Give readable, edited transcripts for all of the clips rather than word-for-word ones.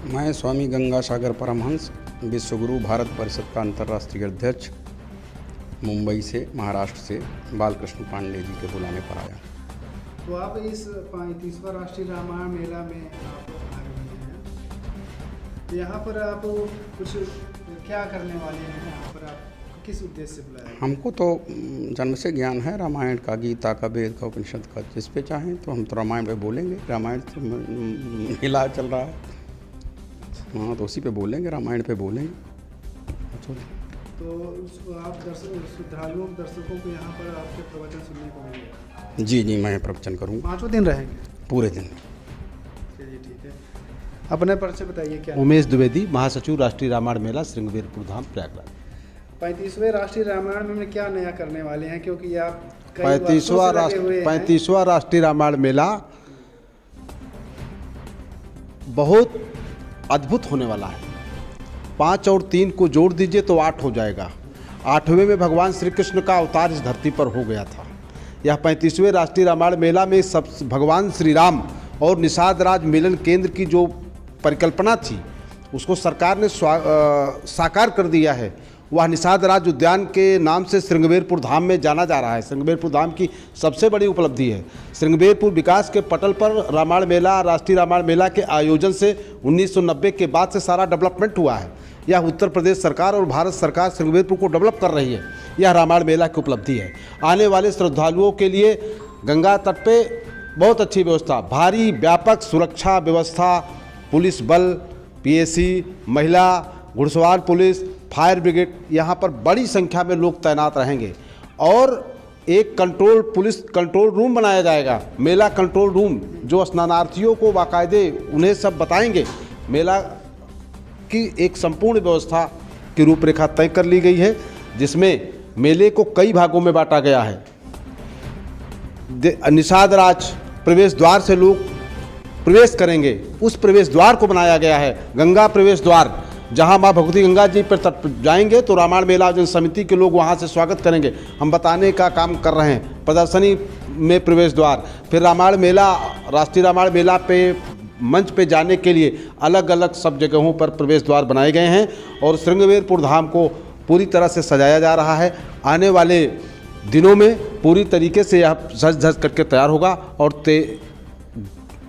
मैं स्वामी गंगासागर परमहंस विश्वगुरु भारत परिषद का अंतर्राष्ट्रीय अध्यक्ष मुंबई से महाराष्ट्र से बालकृष्ण पांडे जी के बुलाने पर आया। तो आप इस 35वां राष्ट्रीय रामायण मेला में आप आए हुए हैं, तो यहाँ पर आप कुछ क्या करने वाले हैं? यहाँ पर आप किस उद्देश्य से बुलाया? हमको तो जन्म से ज्ञान है रामायण का, गीता का, वेद का, उपनिषद का। जिस पे चाहें तो हम तो रामायण पे बोलेंगे। रामायण तो मेला चल रहा है, हाँ, तो उसी पे बोलेंगे, रामायण पे बोलेंगे। तो आप श्रद्धालुओं दर्शकों को यहाँ पर आपके प्रवचन सुनने को मिलेगा? जी, मैं प्रवचन करूँगा। 5 दिन रहेंगे? पूरे दिन। चलिए, ठीक है। अपने परिचय बताइए। क्या? उमेश द्विवेदी, महासचिव राष्ट्रीय रामायण मेला श्रृंगवेरपुर धाम प्रयागराज। 35वें राष्ट्रीय रामायण में क्या नया करने वाले हैं, क्योंकि आप 35वां राष्ट्रीय रामायण मेला बहुत अद्भुत होने वाला है। 5 और 3 को जोड़ दीजिए तो 8 हो जाएगा। 8वें में भगवान श्री कृष्ण का अवतार इस धरती पर हो गया था। यह 35वें राष्ट्रीय रामायण मेला में सब भगवान श्री राम और निषाद राज मिलन केंद्र की जो परिकल्पना थी उसको सरकार ने साकार कर दिया है। वह निषाद राज उद्यान के नाम से श्रृंगवेरपुर धाम में जाना जा रहा है। श्रृंगवेरपुर धाम की सबसे बड़ी उपलब्धि है। श्रृंगवेरपुर विकास के पटल पर रामायण मेला, राष्ट्रीय रामायण मेला के आयोजन से 1990 के बाद से सारा डेवलपमेंट हुआ है। यह उत्तर प्रदेश सरकार और भारत सरकार श्रृंगवेरपुर को डेवलप कर रही है। यह रामायण मेला की उपलब्धि है। आने वाले श्रद्धालुओं के लिए गंगा तट पे बहुत अच्छी व्यवस्था, भारी व्यापक सुरक्षा व्यवस्था, पुलिस बल, पीएसी, महिला, घुड़सवार पुलिस, फायर ब्रिगेड, यहाँ पर बड़ी संख्या में लोग तैनात रहेंगे। और एक पुलिस कंट्रोल रूम बनाया जाएगा, मेला कंट्रोल रूम, जो स्नानार्थियों को बाकायदे उन्हें सब बताएंगे। मेला की एक संपूर्ण व्यवस्था की रूपरेखा तय कर ली गई है, जिसमें मेले को कई भागों में बांटा गया है। निषाद राज प्रवेश द्वार से लोग प्रवेश करेंगे, उस प्रवेश द्वार को बनाया गया है गंगा प्रवेश द्वार। जहां मां भगवती गंगा जी पर तट जाएंगे तो रामायण मेला आयोजन समिति के लोग वहां से स्वागत करेंगे। हम बताने का काम कर रहे हैं। प्रदर्शनी में प्रवेश द्वार, फिर रामायण मेला, राष्ट्रीय रामायण मेला पे मंच पे जाने के लिए अलग अलग सब जगहों पर प्रवेश द्वार बनाए गए हैं। और श्रृंगवेरपुर धाम को पूरी तरह से सजाया जा रहा है। आने वाले दिनों में पूरी तरीके से यह सज धज करके तैयार होगा। और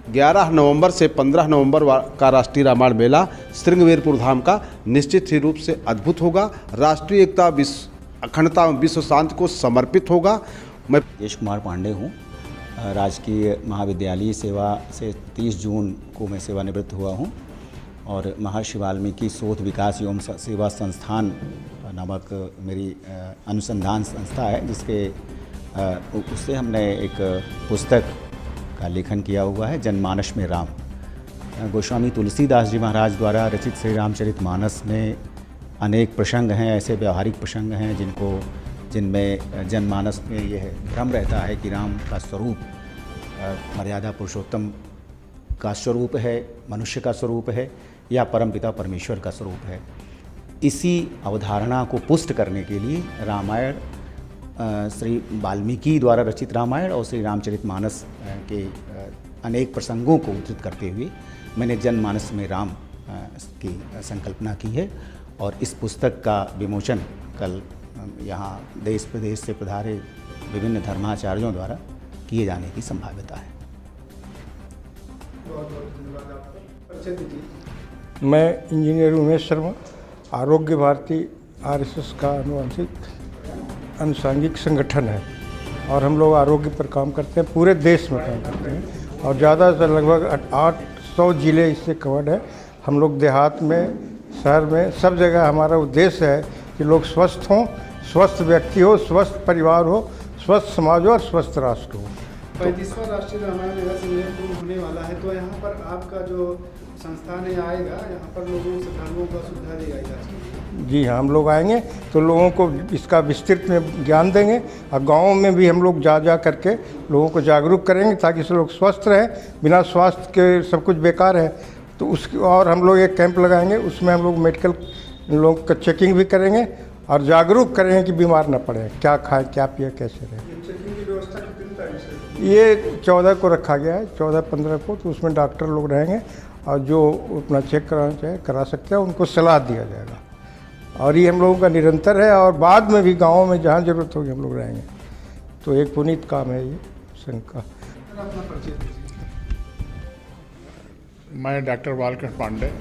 11 नवंबर से 15 नवंबर का राष्ट्रीय रामायण मेला श्रृंगवेरपुर धाम का निश्चित ही रूप से अद्भुत होगा। राष्ट्रीय एकता, अखंडता एवं विश्व शांति को समर्पित होगा। मैं राजेश कुमार पांडे हूँ। राजकीय महाविद्यालयी सेवा से 30 जून को मैं सेवानिवृत्त हुआ हूँ और महर्षि वाल्मीकि शोध विकास एवं सेवा संस्थान नामक मेरी अनुसंधान संस्था है, जिसके उससे हमने एक पुस्तक का लेखन किया हुआ है, जनमानस में राम। गोस्वामी तुलसीदास जी महाराज द्वारा रचित श्री रामचरितमानस में अनेक प्रसंग हैं, ऐसे व्यवहारिक प्रसंग हैं जिनमें जनमानस में यह भ्रम रहता है कि राम का स्वरूप मर्यादा पुरुषोत्तम का स्वरूप है, मनुष्य का स्वरूप है या परमपिता परमेश्वर का स्वरूप है। इसी अवधारणा को पुष्ट करने के लिए रामायण, श्री वाल्मीकि द्वारा रचित रामायण और श्री रामचरितमानस के अनेक प्रसंगों को उद्धृत करते हुए मैंने जनमानस में राम की संकल्पना की है। और इस पुस्तक का विमोचन कल यहाँ देश प्रदेश से पधारे विभिन्न धर्माचार्यों द्वारा किए जाने की संभाव्यता है। बहुत बहुत धन्यवाद आपका। परिचय दीजिए। मैं इंजीनियर उमेश शर्मा, आरोग्य भारती आरएसएस का अनुषांगिक संगठन है और हम लोग आरोग्य पर काम करते हैं, पूरे देश में काम करते हैं और ज़्यादा से लगभग 800 जिले इससे कवर्ड है। हम लोग देहात में, शहर में, सब जगह हमारा उद्देश्य है कि लोग स्वस्थ हों, स्वस्थ व्यक्ति हो, स्वस्थ परिवार हो, स्वस्थ समाज हो और स्वस्थ राष्ट्र हो। 35वां राष्ट्रीय रामायण मेला श्रृंगवेरपुर होने वाला है, तो यहाँ पर आपका जो संस्थान है आएगा, यहाँ पर लोगों श्रद्धालुओं को सुविधा देगा इलाज के लिए? जी हाँ, हम लोग आएंगे तो लोगों को इसका विस्तृत में ज्ञान देंगे और गाँव में भी हम लोग जा करके लोगों को जागरूक करेंगे ताकि सब लोग स्वस्थ रहें। बिना स्वास्थ्य के सब कुछ बेकार है। तो उसकी और हम लोग एक कैंप लगाएंगे, उसमें हम लोग मेडिकल लोग का चेकिंग भी करेंगे और जागरूक करेंगे कि बीमार ना पड़े, क्या खाएं, क्या पिए, कैसे रहें। चेकिंग की व्यवस्था कितनी तारीख से? ये 14 को रखा गया है, 14-15 को, तो उसमें डॉक्टर लोग रहेंगे और जो अपना चेक कराना चाहे करा सकते हैं, उनको सलाह दिया जाएगा। और ये हम लोगों का निरंतर है और बाद में भी गाँव में जहाँ ज़रूरत होगी हम लोग रहेंगे। तो एक पुनीत काम है ये संघ का। अपना परिचय दीजिए। मैं डॉक्टर बालकृष्ण पांडे,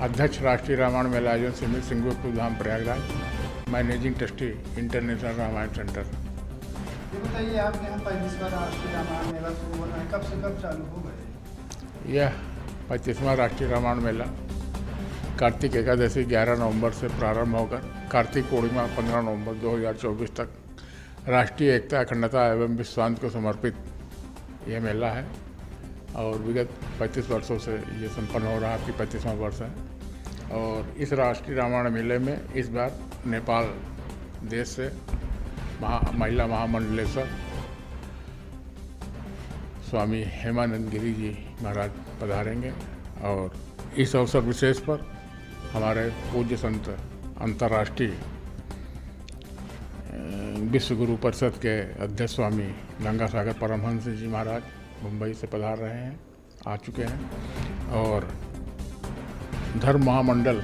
अध्यक्ष राष्ट्रीय Ramayan Mela Ayojan Samiti Singurpur Dham Prayagraj, managing trustee international Ramayan centre. ये बताइए, आपके यहाँ 35वां राष्ट्रीय रामायण मेला शुरू हो रहा है, कब से कब चालू होगा? यह 35वां राष्ट्रीय रामायण मेला कार्तिक एकादशी 11 नवंबर से प्रारंभ होकर कार्तिक पूर्णिमा 15 नवंबर 2024 तक राष्ट्रीय एकता, अखंडता एवं विश्वास को समर्पित यह मेला है और विगत 35 वर्षों से ये संपन्न हो रहा है। आपकी 35वां वर्ष है। और इस राष्ट्रीय रामायण मेले में इस बार नेपाल देश से महिला महामंडलेश्वर स्वामी हेमानंद गिरी जी महाराज पधारेंगे और इस अवसर विशेष पर हमारे पूज्य संत अंतर्राष्ट्रीय विश्व गुरु परिषद के अध्यक्ष स्वामी गंगासागर परमहंस जी महाराज मुंबई से पधार रहे हैं, आ चुके हैं। और धर्म महामंडल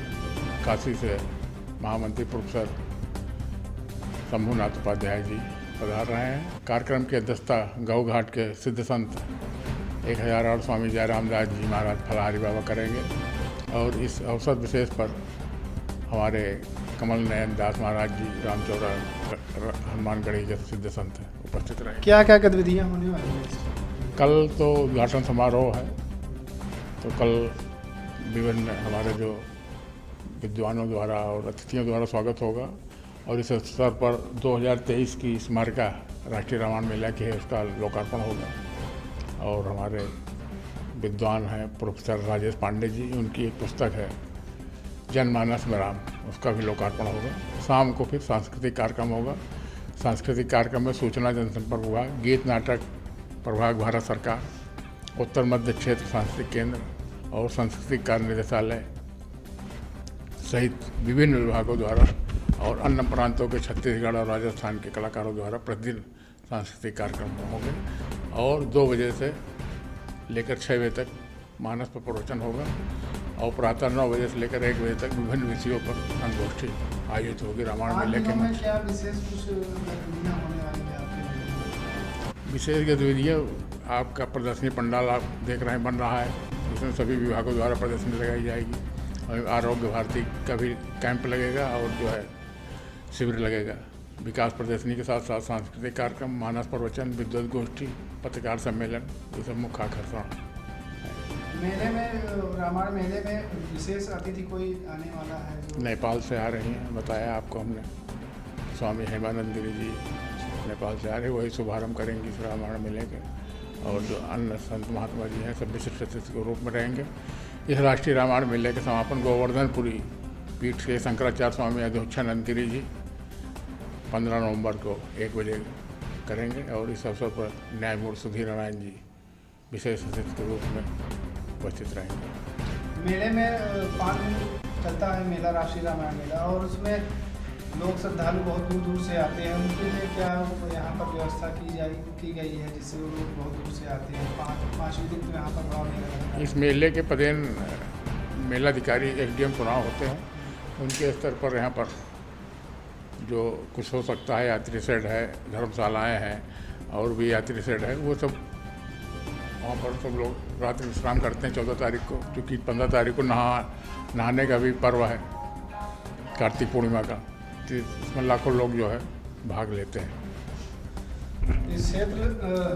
काशी से महामंत्री प्रोफेसर शंभुनाथ उपाध्याय जी पधार रहे हैं। कार्यक्रम की अध्यक्षता गौ घाट के सिद्ध संत 1008 स्वामी जयराम दास जी महाराज फलाहारी बाबा करेंगे। और इस अवसर विशेष पर हमारे कमल नयन दास महाराज जी रामचौरा हनुमानगढ़ी के सिद्ध संत उपस्थित रहे। क्या क्या गतिविधियाँ होने वाली हैं? कल तो उद्घाटन समारोह है, तो कल विभिन्न हमारे जो विद्वानों द्वारा और अतिथियों द्वारा स्वागत होगा। और इस अवसर पर 2023 की स्मारिका राष्ट्रीय रामायण मेला की है, उसका लोकार्पण होगा। और हमारे विद्वान हैं प्रोफेसर राजेश पांडे जी, उनकी एक पुस्तक है जनमानस में राम, उसका भी लोकार्पण होगा। शाम को फिर सांस्कृतिक कार्यक्रम होगा। सांस्कृतिक कार्यक्रम में सूचना जनसंपर्क विभाग, गीत नाटक प्रभाग भारत सरकार, उत्तर मध्य क्षेत्र सांस्कृतिक केंद्र और सांस्कृतिक कार्य निदेशालय सहित विभिन्न विभागों द्वारा और अन्य प्रांतों के छत्तीसगढ़ और राजस्थान के कलाकारों द्वारा प्रतिदिन सांस्कृतिक कार्यक्रम होंगे। और 2 बजे से लेकर 6 बजे तक मानस पर प्रवचन होगा और प्रातः 9 बजे से लेकर 1 बजे तक विभिन्न विषयों पर संगोष्ठी आयोजित होगी। रामायण मेले के में क्या विशेष कुछ गतिविधियाँ होने वाली है आपके मेले? विशेष गतिविधियाँ, आपका प्रदर्शनी पंडाल आप देख रहे हैं बन रहा है, उसमें सभी विभागों द्वारा प्रदर्शनी लगाई जाएगी। और आरोग्य भारती का भी कैंप लगेगा और जो है शिविर लगेगा। विकास प्रदर्शनी के साथ साथ सांस्कृतिक कार्यक्रम, मानस प्रवचन, विद्वत गोष्ठी, पत्रकार सम्मेलन, ये सब मुख्य आकर्षण। मेले में, रामायण मेले में विशेष अतिथि कोई आने वाला है जो नेपाल से आ रही हैं, बताया आपको हमने। स्वामी हेमानंद गिरी जी नेपाल से आ रहे, वही शुभारंभ करेंगे इस रामायण मेले के। और जो अन्य संत महात्मा जी हैं सब विशिष्ट अतिथि के रूप में रहेंगे। इस राष्ट्रीय रामायण मेले के समापन गोवर्धनपुरी पीठ के शंकराचार्य स्वामी अधोक्षानंद गिरी जी 15 नवंबर को 1 बजे करेंगे। और इस अवसर पर न्यायमूर्ति सुधीर नारायण जी विशेष अतिथि के रूप में उपस्थित रहेंगे। मेले में 5 दिन चलता है मेला, राष्ट्रीय रामायण मेला, और उसमें लोग श्रद्धालु बहुत दूर दूर से आते हैं। उनके लिए क्या यहाँ पर व्यवस्था की गई है जिससे वो लोग बहुत दूर से आते हैं? 5वें दिन तो यहाँ पर बड़ा मेला लगता है। इस मेले के पदेन मेलाधिकारी SDM चुनाव होते हैं, उनके स्तर पर यहाँ पर जो कुछ हो सकता है, यात्री शेड है, धर्मशालाएँ हैं और भी यात्री शेड है, वो सब वहाँ पर सब लोग रात विश्राम करते हैं 14 तारीख को, क्योंकि 15 तारीख को नहाने का भी पर्व है कार्तिक पूर्णिमा का। तो इसमें लाखों लोग जो है भाग लेते हैं। इस क्षेत्र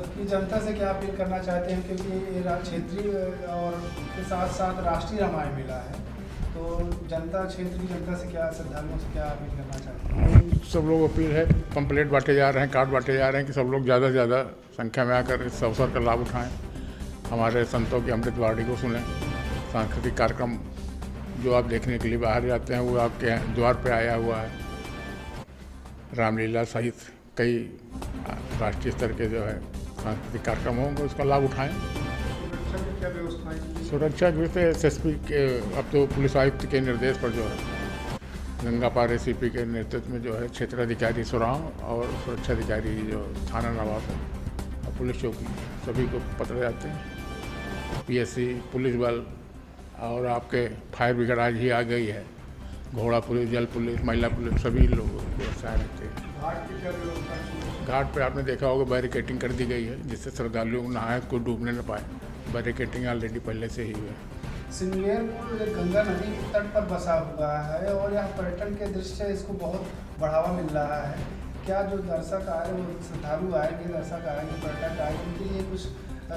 की जनता से क्या अपील करना चाहते हैं, क्योंकि ये क्षेत्रीय और के साथ साथ राष्ट्रीय रामायण मेला है, तो जनता, क्षेत्र की जनता से क्या, श्रद्धालुओं से क्या अपील करना चाहते हैं? सब लोग अपील है, पंपलेट बांटे जा रहे हैं, कार्ड बांटे जा रहे हैं कि सब लोग ज़्यादा से ज़्यादा संख्या में आकर इस अवसर का लाभ उठाएं, हमारे संतों की अमृत वाणी को सुनें। सांस्कृतिक कार्यक्रम जो आप देखने के लिए बाहर जाते हैं वो आपके द्वार पे आया हुआ है। रामलीला सहित कई राष्ट्रीय स्तर के जो है सांस्कृतिक कार्यक्रम होंगे, उसका लाभ उठाएं। सुरक्षा की क्या व्यवस्थाएं की? सुरक्षा की व्यवस्था SSP के, अब तो पुलिस आयुक्त के निर्देश पर जो है गंगापार ACP के नेतृत्व में जो है क्षेत्राधिकारी सुराव और सुरक्षा अधिकारी जो थाना नवाब और पुलिस चौकी सभी को पत्र जाते हैं। PSC, पुलिस बल और आपके फायर ब्रिगेड आज ही आ गई है, घोड़ा पुलिस, जल पुलिस, महिला पुलिस, सभी लोग व्यवस्थाएँ रहते हैं। घाट पे आपने देखा होगा बैरिकेटिंग कर दी गई है, जिससे श्रद्धालुओं को नहाए कोई डूबने न पाए। बैरिकेटिंग ऑलरेडी पहले से ही है। सिंगेर पुल गंगा नदी के तट पर बसा हुआ है और यहाँ पर्यटन के दृष्टि से इसको बहुत बढ़ावा मिल रहा है। क्या जो दर्शक आए, वो श्रद्धालु आएंगे, दर्शक आएंगे, पर्यटक आएंगे, उनके लिए कुछ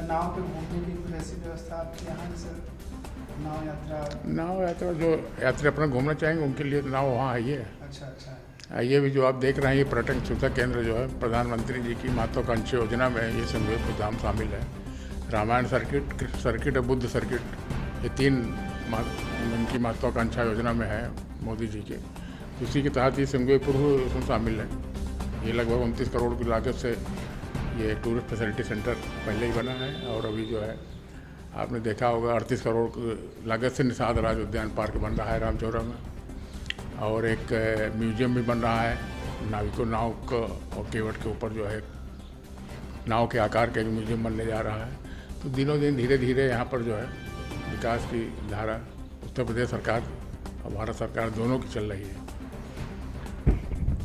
नाव पे घूमने की कुछ ऐसी व्यवस्था आपके यहाँ से? नाव यात्रा जो यात्री अपना घूमना चाहेंगे उनके लिए नाव वहाँ है। ये अच्छा। ये भी जो आप देख रहे हैं, ये पर्यटन सुविधा केंद्र जो है प्रधानमंत्री जी की महत्वाकांक्षी योजना में ये संगमेश्वर धाम शामिल है। रामायण सर्किट और बुद्ध सर्किट, ये 3 उनकी महत्वाकांक्षा योजना में है मोदी जी के। उसी के तहत ये संगमेश्वर उसमें शामिल है। ये लगभग 29 करोड़ की लागत से ये टूरिस्ट फैसिलिटी सेंटर पहले ही बना है और अभी जो है आपने देखा होगा 38 करोड़ की लागत से निषाद राज उद्यान पार्क बन रहा है रामचौरा में, और एक म्यूजियम भी बन रहा है नाव को और केवट के ऊपर जो है नाव के आकार का एक म्यूजियम बनने जा रहा है। तो दिनों दिन धीरे धीरे यहाँ पर जो है विकास की धारा उत्तर प्रदेश सरकार और भारत सरकार दोनों की चल रही है।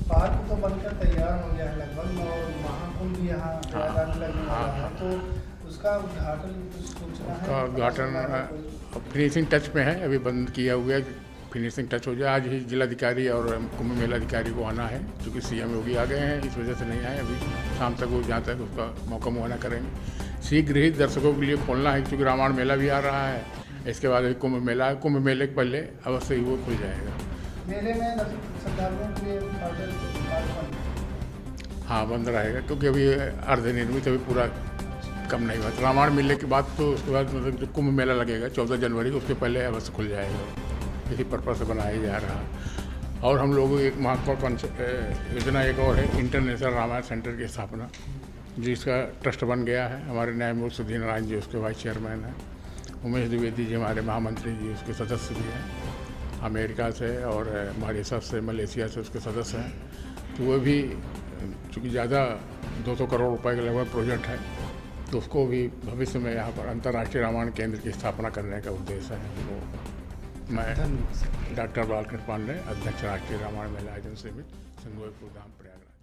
पार्क तो बनकर तैयार हो गया है लगभग, और महाकुंभ भी यहाँ प्रयागराज लगने वाला है, तो उसका उद्घाटन कुछ सोचना है? उसका उद्घाटन फिनिशिंग टच में है, अभी बंद किया हुआ है, फिनिशिंग टच हो जाए। आज ही जिलाधिकारी और कुंभ मेला अधिकारी को आना है, क्योंकि सीएम योगी आ गए हैं, इस वजह से नहीं आए अभी। शाम तक वो जहाँ तक उसका मौका मुआयना करेंगे। शीघ्र ही दर्शकों के लिए खोलना है, क्योंकि रामायण मेला भी आ रहा है, इसके बाद अभी कुंभ मेला है। कुंभ मेले के पहले अवश्य ही वो खुल जाएगा। मेले में श्रद्धालुओं के लिए हाँ, बंद रहेगा, क्योंकि अभी अर्धनिर्मित अभी पूरा कम नहीं हुआ। रामायण मेले के बाद तो उसके बाद मतलब जो कुंभ मेला लगेगा 14 जनवरी को, उसके पहले अवश्य खुल जाएगा। इसी पर्पज से बनाया जा रहा है। और हम लोगों की एक महत्वाकांक्षी योजना एक और है, इंटरनेशनल रामायण सेंटर की स्थापना, जिसका ट्रस्ट बन गया है। हमारे न्यायमूर्ति सुधीर नारायण जी उसके वाइस चेयरमैन हैं, उमेश द्विवेदी जी हमारे महामंत्री जी उसके सदस्य भी हैं, अमेरिका से और मॉरिशस से, मलेशिया से उसके सदस्य हैं। तो वो भी चूँकि ज़्यादा 200 करोड़ रुपए का लगभग प्रोजेक्ट है, तो उसको भी भविष्य में यहाँ पर अंतर्राष्ट्रीय रामायण केंद्र की स्थापना करने का उद्देश्य है। वो मैं डॉक्टर बालकृष्ण पांडे, अध्यक्ष राष्ट्रीय रामायण मेला आयोजन समिति, संगमेश्वर धाम, प्रयागराज।